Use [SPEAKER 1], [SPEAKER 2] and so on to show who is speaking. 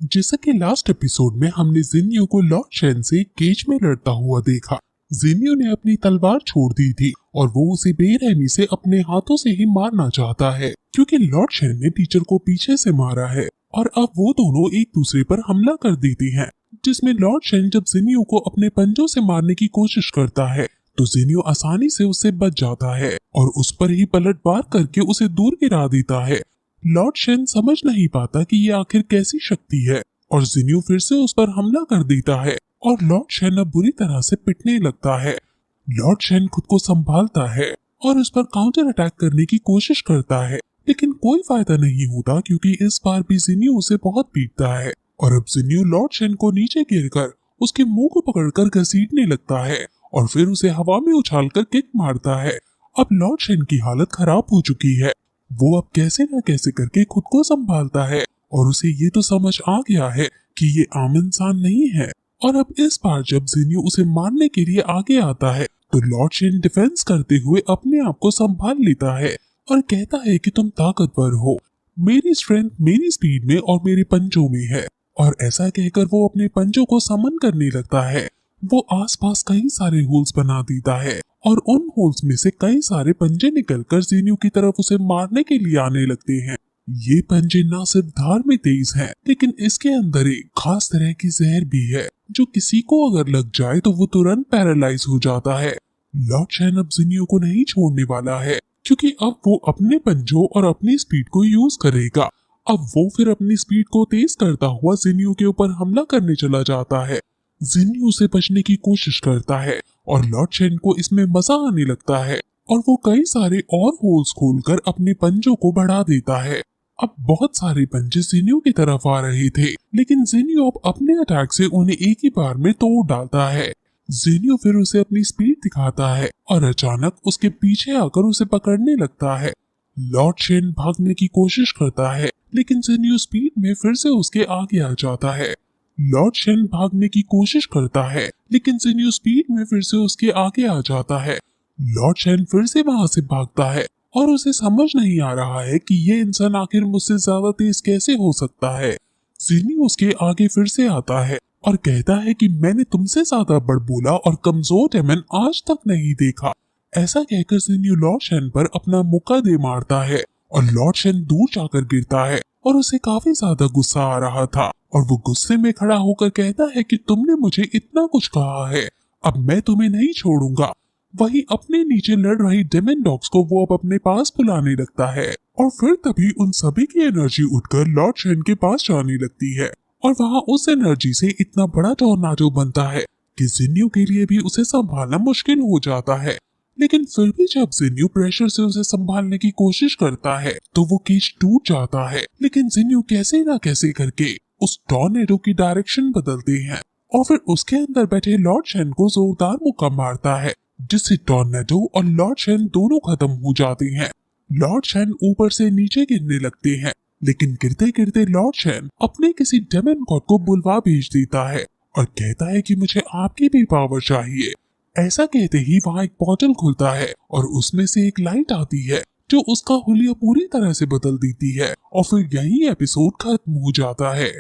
[SPEAKER 1] जैसा कि last episode में हमने जिन्यो को लॉर्ड शेन से केज में लड़ता हुआ देखा। जिन्यो ने अपनी तलवार छोड़ दी थी और वो उसे बेरहमी से अपने हाथों से ही मारना चाहता है क्योंकि लॉर्ड शेन ने टीचर को पीछे से मारा है और अब वो दोनों एक दूसरे पर हमला कर देते हैं, जिसमें लॉर्ड शेन जब जिन्यो को अपने पंजों से मारने की कोशिश करता है तो जिन्यो आसानी से उससे बच जाता है और उस पर ही पलटवार करके उसे दूर गिरा देता है। लॉर्ड शेन समझ नहीं पाता कि ये आखिर कैसी शक्ति है और जिन्यो फिर से उस पर हमला कर देता है और लॉर्ड शेन अब बुरी तरह से पिटने लगता है। लॉर्ड शेन खुद को संभालता है और उस पर काउंटर अटैक करने की कोशिश करता है, लेकिन कोई फायदा नहीं होता क्योंकि इस बार भी जिन्यो उसे बहुत पीटता है और अब जिन्यो लॉर्ड शेन को नीचे गिरकर उसके मुंह को पकड़कर घसीटने लगता है और फिर उसे हवा में उछालकर किक मारता है। अब लॉर्ड शेन की हालत खराब हो चुकी है। वो अब कैसे न कैसे करके खुद को संभालता है और उसे ये तो समझ आ गया है कि ये आम इंसान नहीं है। और अब इस बार जब जिन्यो उसे मारने के लिए आगे आता है तो लॉर्ड शेन डिफेंस करते हुए अपने आप को संभाल लेता है और कहता है कि तुम ताकतवर हो, मेरी स्ट्रेंथ मेरी स्पीड में और मेरे पंजों में है। और ऐसा कहकर वो अपने पंजों को समन करने लगता है। वो आसपास कई सारे होल्स बना देता है और उन होल्स में से कई सारे पंजे निकलकर जिन्यो की तरफ उसे मारने के लिए आने लगते हैं। ये पंजे न सिर्फ धार में तेज हैं, लेकिन इसके अंदर एक खास तरह की जहर भी है जो किसी को अगर लग जाए तो वो तुरंत पैरालाइज हो जाता है। लॉर्ड शेन अब जिन्यो को नहीं छोड़ने वाला है क्योंकि अब वो अपने पंजों और अपनी स्पीड को यूज करेगा। अब वो फिर अपनी स्पीड को तेज करता हुआ जिन्यो के ऊपर हमला करने चला जाता है। जिन्यो से बचने की कोशिश करता है और लॉर्ड शेन को इसमें मजा आने लगता है और वो कई सारे और होल्स खोलकर अपने पंजों को बढ़ा देता है। अब बहुत सारे पंजे जिन्यो की तरफ आ रहे थे, लेकिन जिन्यो अब अपने अटैक से उन्हें एक ही बार में तोड़ डालता है। जिन्यो फिर उसे अपनी स्पीड दिखाता है और अचानक उसके पीछे आकर उसे पकड़ने लगता है। लॉर्ड शेन भागने की कोशिश करता है, लेकिन जिन्यो स्पीड में फिर से उसके आगे आ जाता है। लॉर्ड शेन भागने की कोशिश करता है, लेकिन जिन्यो स्पीड में फिर से उसके आगे आ जाता है। लॉर्ड शेन फिर से वहां से भागता है और उसे समझ नहीं आ रहा है कि ये इंसान आखिर मुझसे ज्यादा तेज कैसे हो सकता है। जिन्यो उसके आगे फिर से आता है और कहता है कि मैंने तुमसे ज्यादा बड़बोला और कमजोर डेमन आज तक नहीं देखा। ऐसा कहकर जिन्यो लॉर्ड शेन पर अपना मुक्का दे मारता है और लॉर्ड शेन दूर जाकर गिरता है और उसे काफी ज्यादा गुस्सा आ रहा था और वो गुस्से में खड़ा होकर कहता है कि तुमने मुझे इतना कुछ कहा है, अब मैं तुम्हें नहीं छोड़ूंगा। वहीं अपने नीचे लड़ रही डेमन डॉग्स को वो अब अपने पास बुलाने लगता है और फिर तभी उन सभी की एनर्जी उठकर लॉर्ड शेन के पास जाने लगती है और वहाँ उस एनर्जी से इतना बड़ा टॉर्नाडो बनता है कि जिन्यो के लिए भी उसे संभालना मुश्किल हो जाता है। लेकिन फिर भी जब जिन्यो प्रेशर से उसे संभालने की कोशिश करता है तो वो केज टूट जाता है, लेकिन जिन्यो कैसे ना कैसे करके उस टॉर्नेडो की डायरेक्शन बदलते हैं और फिर उसके अंदर बैठे लॉर्ड शेन को जोरदार मुक्का मारता है, जिससे टॉर्नेडो और लॉर्ड शेन दोनों खत्म हो जाते हैं। लॉर्ड शेन ऊपर से नीचे गिरने लगते हैं, लेकिन गिरते गिरते लॉर्ड शेन अपने किसी डेमन गॉड को बुलवा भेज देता है और कहता है कि मुझे आपकी भी पावर चाहिए। ऐसा कहते ही वहाँ एक पोर्टल खुलता है और उसमें से एक लाइट आती है जो उसका हुलिया पूरी तरह से बदल देती है और फिर यही एपिसोड खत्म हो जाता है।